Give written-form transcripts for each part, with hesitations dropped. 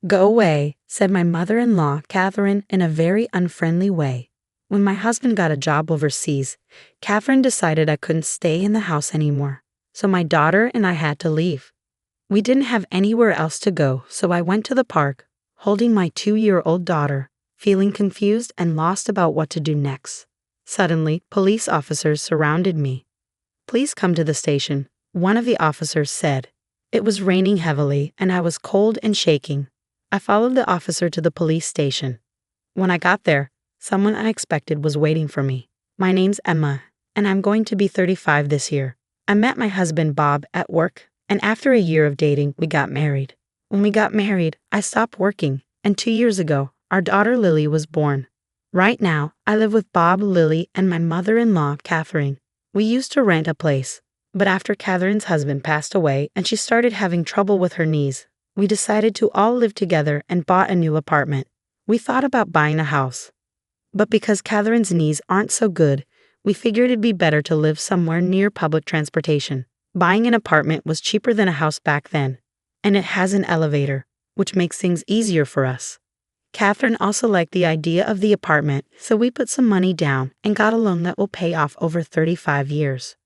Go away, said my mother-in-law, Catherine, in a very unfriendly way. When my husband got a job overseas, Catherine decided I couldn't stay in the house anymore, so my daughter and I had to leave. We didn't have anywhere else to go, so I went to the park, holding my 2-year-old daughter, feeling confused and lost about what to do next. Suddenly, police officers surrounded me. "Please come to the station," one of the officers said. It was raining heavily, and I was cold and shaking. I followed the officer to the police station. When I got there, someone unexpected was waiting for me. "My name's Emma, and I'm going to be 35 this year. I met my husband Bob at work, and after a year of dating, we got married. When we got married, I stopped working, and 2 years ago, our daughter Lily was born. Right now, I live with Bob, Lily, and my mother-in-law, Catherine. We used to rent a place, but after Catherine's husband passed away and she started having trouble with her knees, we decided to all live together and bought a new apartment. We thought about buying a house, but because Catherine's knees aren't so good, we figured it'd be better to live somewhere near public transportation. Buying an apartment was cheaper than a house back then, and it has an elevator, which makes things easier for us. Catherine also liked the idea of the apartment, so we put some money down and got a loan that will pay off over 35 years.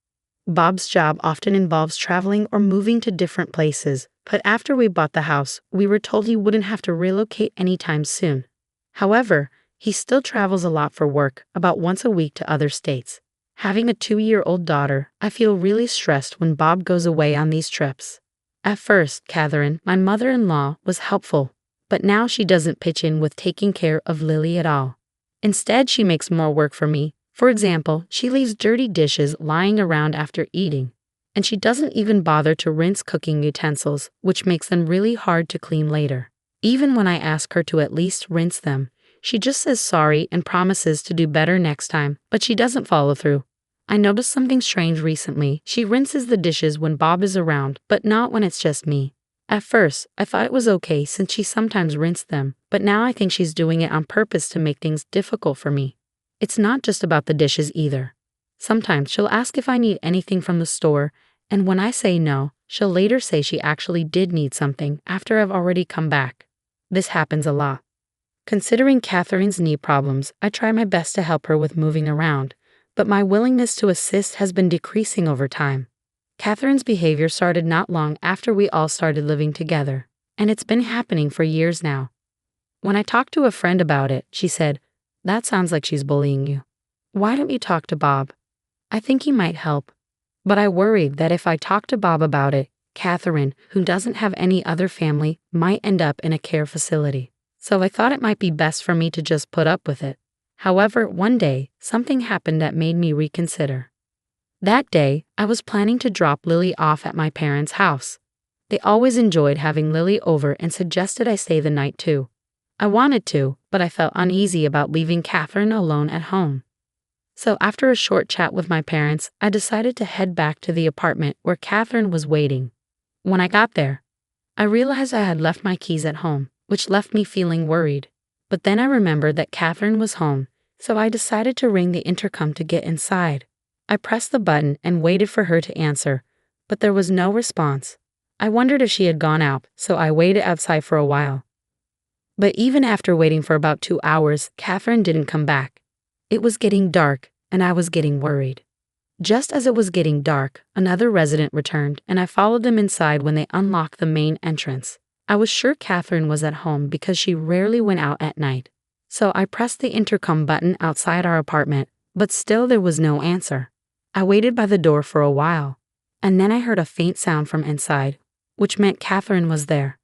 Bob's job often involves traveling or moving to different places, but after we bought the house, we were told he wouldn't have to relocate anytime soon. However, he still travels a lot for work, about once a week to other states. Having a 2-year-old daughter, I feel really stressed when Bob goes away on these trips. At first, Catherine, my mother-in-law, was helpful, but now she doesn't pitch in with taking care of Lily at all. Instead, she makes more work for me. For example, she leaves dirty dishes lying around after eating, and she doesn't even bother to rinse cooking utensils, which makes them really hard to clean later. Even when I ask her to at least rinse them, she just says sorry and promises to do better next time, but she doesn't follow through. I noticed something strange recently. She rinses the dishes when Bob is around, but not when it's just me. At first, I thought it was okay since she sometimes rinsed them, but now I think she's doing it on purpose to make things difficult for me. It's not just about the dishes either. Sometimes she'll ask if I need anything from the store, and when I say no, she'll later say she actually did need something after I've already come back. This happens a lot. Considering Catherine's knee problems, I try my best to help her with moving around, but my willingness to assist has been decreasing over time. Catherine's behavior started not long after we all started living together, and it's been happening for years now. When I talked to a friend about it, she said, "That sounds like she's bullying you. Why don't you talk to Bob? I think he might help." But I worried that if I talked to Bob about it, Catherine, who doesn't have any other family, might end up in a care facility. So I thought it might be best for me to just put up with it. However, one day, something happened that made me reconsider. That day, I was planning to drop Lily off at my parents' house. They always enjoyed having Lily over and suggested I stay the night too. I wanted to, but I felt uneasy about leaving Catherine alone at home. So after a short chat with my parents, I decided to head back to the apartment where Catherine was waiting. When I got there, I realized I had left my keys at home, which left me feeling worried. But then I remembered that Catherine was home, so I decided to ring the intercom to get inside. I pressed the button and waited for her to answer, but there was no response. I wondered if she had gone out, so I waited outside for a while. But even after waiting for about 2 hours, Catherine didn't come back. It was getting dark, and I was getting worried. Just as it was getting dark, another resident returned, and I followed them inside when they unlocked the main entrance. I was sure Catherine was at home because she rarely went out at night. So I pressed the intercom button outside our apartment, but still there was no answer. I waited by the door for a while, and then I heard a faint sound from inside, which meant Catherine was there.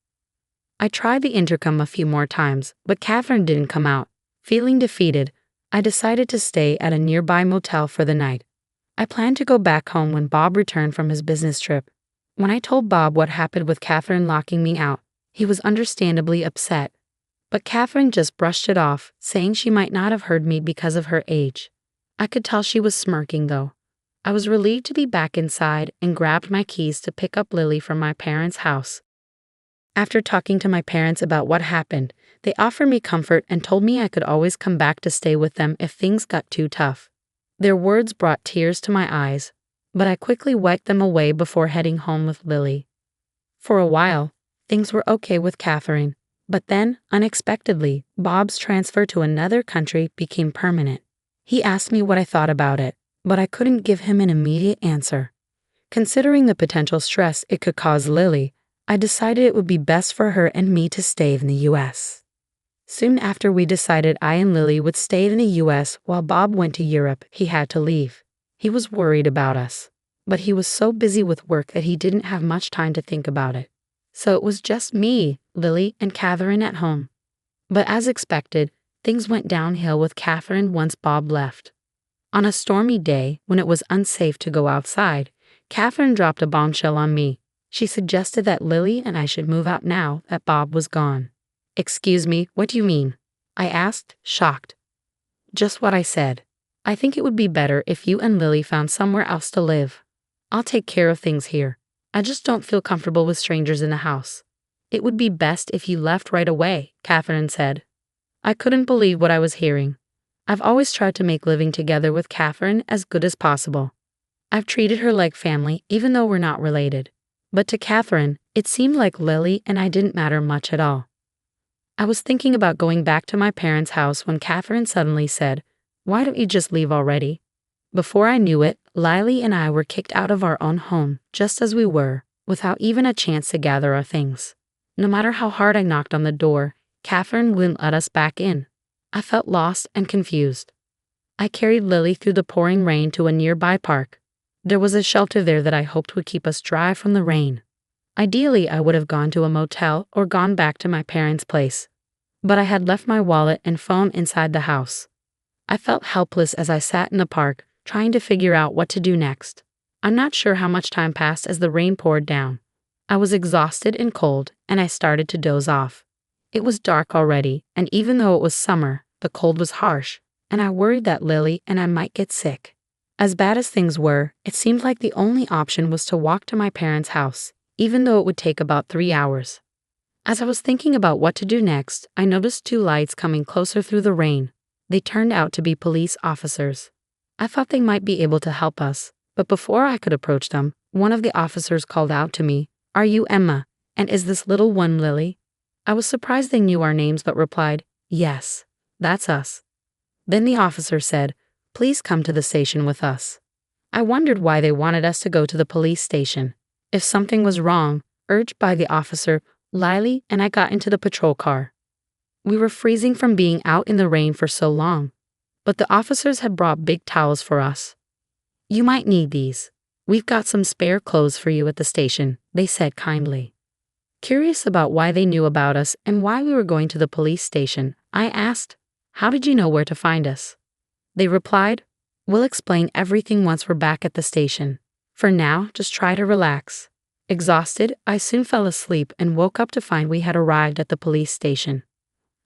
I tried the intercom a few more times, but Catherine didn't come out. Feeling defeated, I decided to stay at a nearby motel for the night. I planned to go back home when Bob returned from his business trip. When I told Bob what happened with Catherine locking me out, he was understandably upset. But Catherine just brushed it off, saying she might not have heard me because of her age. I could tell she was smirking though. I was relieved to be back inside and grabbed my keys to pick up Lily from my parents' house. After talking to my parents about what happened, they offered me comfort and told me I could always come back to stay with them if things got too tough. Their words brought tears to my eyes, but I quickly wiped them away before heading home with Lily. For a while, things were okay with Catherine, But then, unexpectedly, Bob's transfer to another country became permanent. He asked me what I thought about it, but I couldn't give him an immediate answer. Considering the potential stress it could cause Lily, I decided it would be best for her and me to stay in the US. Soon after we decided I and Lily would stay in the US while Bob went to Europe, he had to leave. He was worried about us, but he was so busy with work that he didn't have much time to think about it. So it was just me, Lily, and Catherine at home. But as expected, things went downhill with Catherine once Bob left. On a stormy day, when it was unsafe to go outside, Catherine dropped a bombshell on me. She suggested that Lily and I should move out now that Bob was gone. "Excuse me, what do you mean?" I asked, shocked. "Just what I said. I think it would be better if you and Lily found somewhere else to live. I'll take care of things here. I just don't feel comfortable with strangers in the house. It would be best if you left right away," Catherine said. I couldn't believe what I was hearing. I've always tried to make living together with Catherine as good as possible. I've treated her like family even though we're not related. But to Catherine, it seemed like Lily and I didn't matter much at all. I was thinking about going back to my parents' house when Catherine suddenly said, "Why don't you just leave already?" Before I knew it, Lily and I were kicked out of our own home, just as we were, without even a chance to gather our things. No matter how hard I knocked on the door, Catherine wouldn't let us back in. I felt lost and confused. I carried Lily through the pouring rain to a nearby park. There was a shelter there that I hoped would keep us dry from the rain. Ideally, I would have gone to a motel or gone back to my parents' place. But I had left my wallet and phone inside the house. I felt helpless as I sat in the park, trying to figure out what to do next. I'm not sure how much time passed as the rain poured down. I was exhausted and cold, and I started to doze off. It was dark already, and even though it was summer, the cold was harsh, and I worried that Lily and I might get sick. As bad as things were, it seemed like the only option was to walk to my parents' house, even though it would take about 3 hours. As I was thinking about what to do next, I noticed 2 lights coming closer through the rain. They turned out to be police officers. I thought they might be able to help us, but before I could approach them, one of the officers called out to me, "Are you Emma? And is this little one Lily?" I was surprised they knew our names but replied, "Yes, that's us." Then the officer said, "Please come to the station with us." I wondered why they wanted us to go to the police station. If something was wrong, urged by the officer, Lily and I got into the patrol car. We were freezing from being out in the rain for so long, but the officers had brought big towels for us. "You might need these. We've got some spare clothes for you at the station," they said kindly. Curious about why they knew about us and why we were going to the police station, I asked, "How did you know where to find us?" They replied, "We'll explain everything once we're back at the station. For now, just try to relax." Exhausted, I soon fell asleep and woke up to find we had arrived at the police station.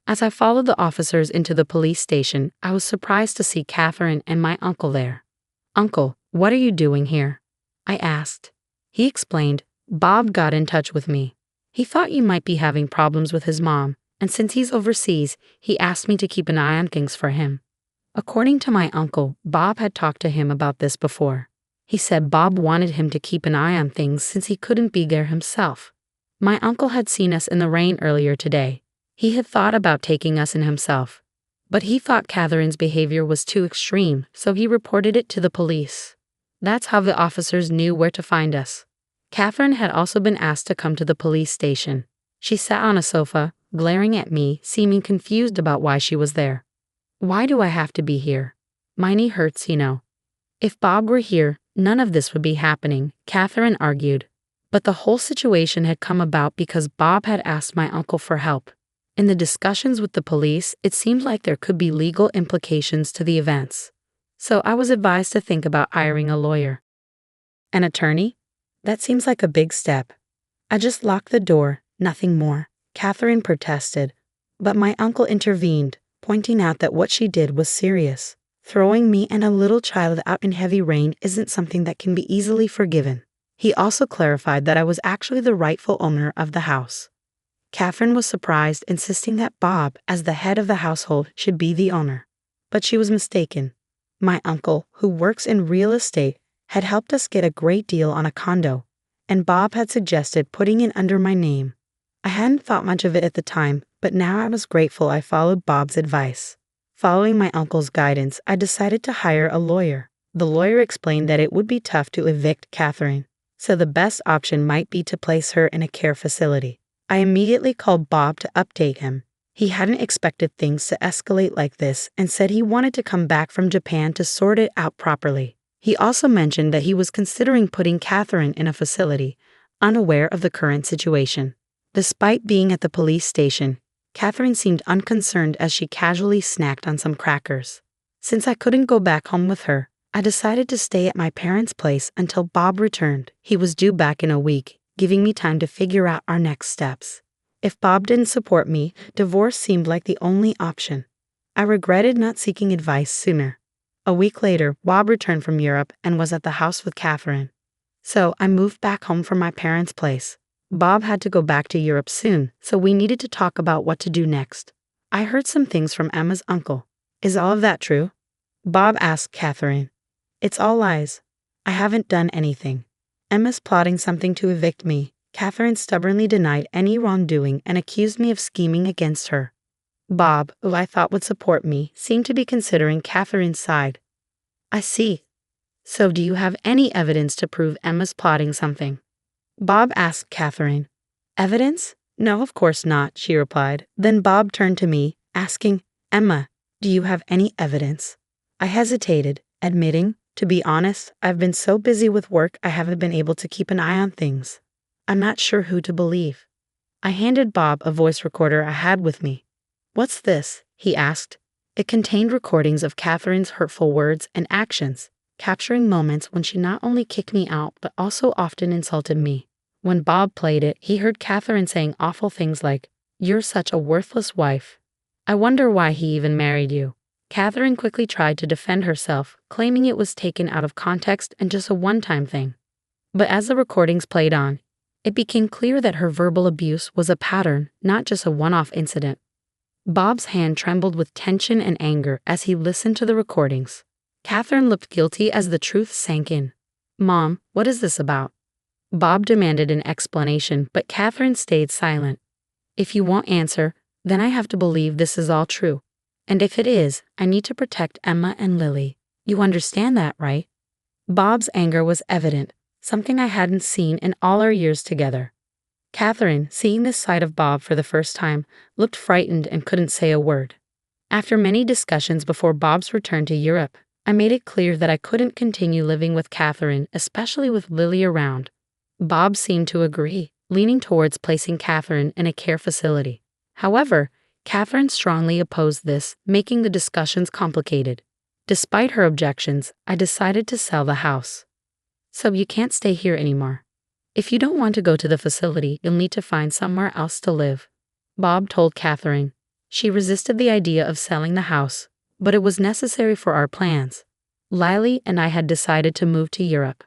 As I followed the officers into the police station, I was surprised to see Catherine and my uncle there. "Uncle, what are you doing here?" I asked. He explained, "Bob got in touch with me. He thought you might be having problems with his mom, and since he's overseas, he asked me to keep an eye on things for him." According to my uncle, Bob had talked to him about this before. He said Bob wanted him to keep an eye on things since he couldn't be there himself. My uncle had seen us in the rain earlier today. He had thought about taking us in himself, but he thought Catherine's behavior was too extreme, so he reported it to the police. That's how the officers knew where to find us. Catherine had also been asked to come to the police station. She sat on a sofa, glaring at me, seeming confused about why she was there. "Why do I have to be here? My knee hurts, you know." If Bob were here, none of this would be happening, Catherine argued. But the whole situation had come about because Bob had asked my uncle for help. In the discussions with the police, it seemed like there could be legal implications to the events. So I was advised to think about hiring a lawyer. An attorney? That seems like a big step. I just locked the door, nothing more, Catherine protested. But my uncle intervened, pointing out that what she did was serious. Throwing me and a little child out in heavy rain isn't something that can be easily forgiven. He also clarified that I was actually the rightful owner of the house. Catherine was surprised, insisting that Bob, as the head of the household, should be the owner. But she was mistaken. My uncle, who works in real estate, had helped us get a great deal on a condo, and Bob had suggested putting it under my name. I hadn't thought much of it at the time, But now I was grateful I followed Bob's advice. Following my uncle's guidance, I decided to hire a lawyer. The lawyer explained that it would be tough to evict Catherine, so the best option might be to place her in a care facility. I immediately called Bob to update him. He hadn't expected things to escalate like this and said he wanted to come back from Japan to sort it out properly. He also mentioned that he was considering putting Catherine in a facility, unaware of the current situation. Despite being at the police station, Catherine seemed unconcerned as she casually snacked on some crackers. Since I couldn't go back home with her, I decided to stay at my parents' place until Bob returned. He was due back in a week, giving me time to figure out our next steps. If Bob didn't support me, divorce seemed like the only option. I regretted not seeking advice sooner. A week later, Bob returned from Europe and was at the house with Catherine. So I moved back home from my parents' place. Bob had to go back to Europe soon, so we needed to talk about what to do next. I heard some things from Emma's uncle. Is all of that true? Bob asked Catherine. It's all lies. I haven't done anything. Emma's plotting something to evict me. Catherine stubbornly denied any wrongdoing and accused me of scheming against her. Bob, who I thought would support me, seemed to be considering Catherine's side. I see. So do you have any evidence to prove Emma's plotting something? Bob asked Catherine. Evidence? No, of course not, she replied. Then Bob turned to me, asking, Emma, do you have any evidence? I hesitated, admitting, to be honest, I've been so busy with work I haven't been able to keep an eye on things. I'm not sure who to believe. I handed Bob a voice recorder I had with me. What's this? He asked. It contained recordings of Catherine's hurtful words and actions, capturing moments when she not only kicked me out but also often insulted me. When Bob played it, he heard Catherine saying awful things like, "You're such a worthless wife. I wonder why he even married you." Catherine quickly tried to defend herself, claiming it was taken out of context and just a one-time thing. But as the recordings played on, it became clear that her verbal abuse was a pattern, not just a one-off incident. Bob's hand trembled with tension and anger as he listened to the recordings. Catherine looked guilty as the truth sank in. Mom, what is this about? Bob demanded an explanation, but Catherine stayed silent. If you won't answer, then I have to believe this is all true. And if it is, I need to protect Emma and Lily. You understand that, right? Bob's anger was evident, something I hadn't seen in all our years together. Catherine, seeing this side of Bob for the first time, looked frightened and couldn't say a word. After many discussions before Bob's return to Europe, I made it clear that I couldn't continue living with Catherine, especially with Lily around. Bob seemed to agree, leaning towards placing Catherine in a care facility. However, Catherine strongly opposed this, making the discussions complicated. Despite her objections, I decided to sell the house. So you can't stay here anymore. If you don't want to go to the facility, you'll need to find somewhere else to live, Bob told Catherine. She resisted the idea of selling the house, but it was necessary for our plans. Lily and I had decided to move to Europe.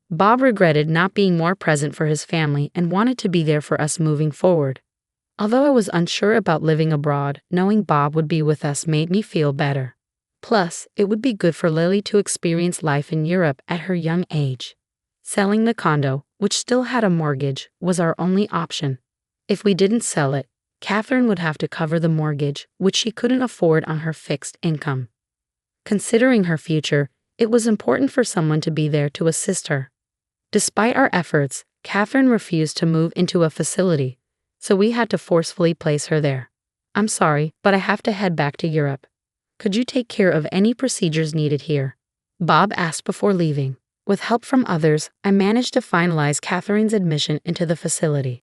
Bob regretted not being more present for his family and wanted to be there for us moving forward. Although I was unsure about living abroad, knowing Bob would be with us made me feel better. Plus, it would be good for Lily to experience life in Europe at her young age. Selling the condo, which still had a mortgage, was our only option. If we didn't sell it, Catherine would have to cover the mortgage, which she couldn't afford on her fixed income. Considering her future, it was important for someone to be there to assist her. Despite our efforts, Catherine refused to move into a facility, so we had to forcefully place her there. I'm sorry, but I have to head back to Europe. Could you take care of any procedures needed here? Bob asked before leaving. With help from others, I managed to finalize Catherine's admission into the facility.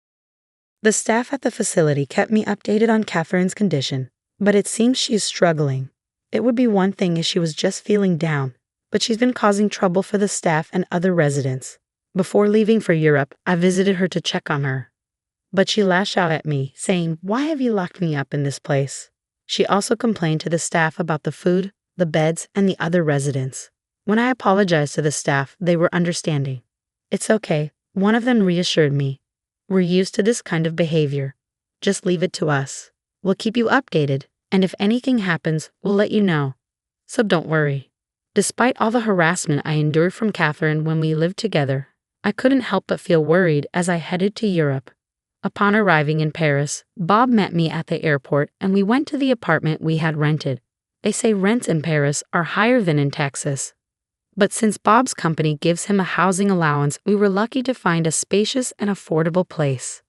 The staff at the facility kept me updated on Catherine's condition, but it seems she's struggling. It would be one thing if she was just feeling down, but she's been causing trouble for the staff and other residents. Before leaving for Europe, I visited her to check on her. But she lashed out at me, saying, "Why have you locked me up in this place?" She also complained to the staff about the food, the beds, and the other residents. When I apologized to the staff, they were understanding. "It's okay," one of them reassured me. "We're used to this kind of behavior. Just leave it to us. We'll keep you updated, and if anything happens, we'll let you know. So don't worry." Despite all the harassment I endured from Catherine when we lived together, I couldn't help but feel worried as I headed to Europe. Upon arriving in Paris, Bob met me at the airport and we went to the apartment we had rented. They say rents in Paris are higher than in Texas. But since Bob's company gives him a housing allowance, we were lucky to find a spacious and affordable place.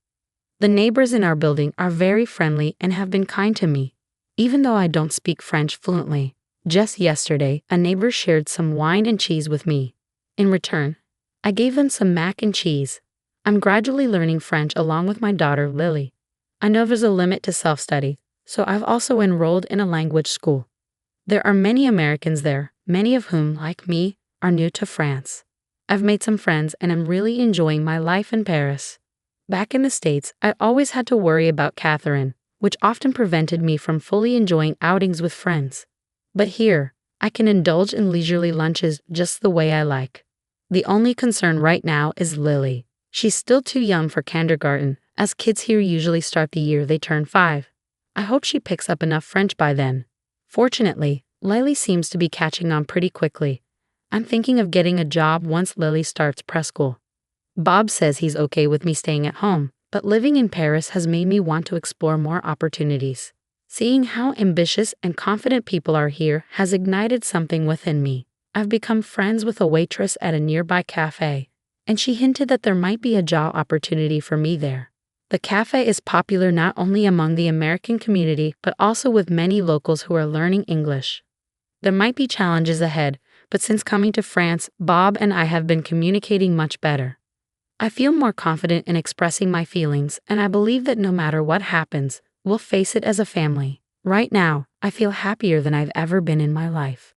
The neighbors in our building are very friendly and have been kind to me, even though I don't speak French fluently. Just yesterday, a neighbor shared some wine and cheese with me. In return, I gave them some mac and cheese. I'm gradually learning French along with my daughter, Lily. I know there's a limit to self-study, so I've also enrolled in a language school. There are many Americans there, many of whom, like me, are new to France. I've made some friends and am really enjoying my life in Paris. Back in the States, I always had to worry about Catherine, which often prevented me from fully enjoying outings with friends. But here, I can indulge in leisurely lunches just the way I like. The only concern right now is Lily. She's still too young for kindergarten, as kids here usually start the year they turn 5. I hope she picks up enough French by then. Fortunately, Lily seems to be catching on pretty quickly. I'm thinking of getting a job once Lily starts preschool. Bob says he's okay with me staying at home, but living in Paris has made me want to explore more opportunities. Seeing how ambitious and confident people are here has ignited something within me. I've become friends with a waitress at a nearby cafe, and she hinted that there might be a job opportunity for me there. The cafe is popular not only among the American community, but also with many locals who are learning English. There might be challenges ahead, but since coming to France, Bob and I have been communicating much better. I feel more confident in expressing my feelings, and I believe that no matter what happens, we'll face it as a family. Right now, I feel happier than I've ever been in my life.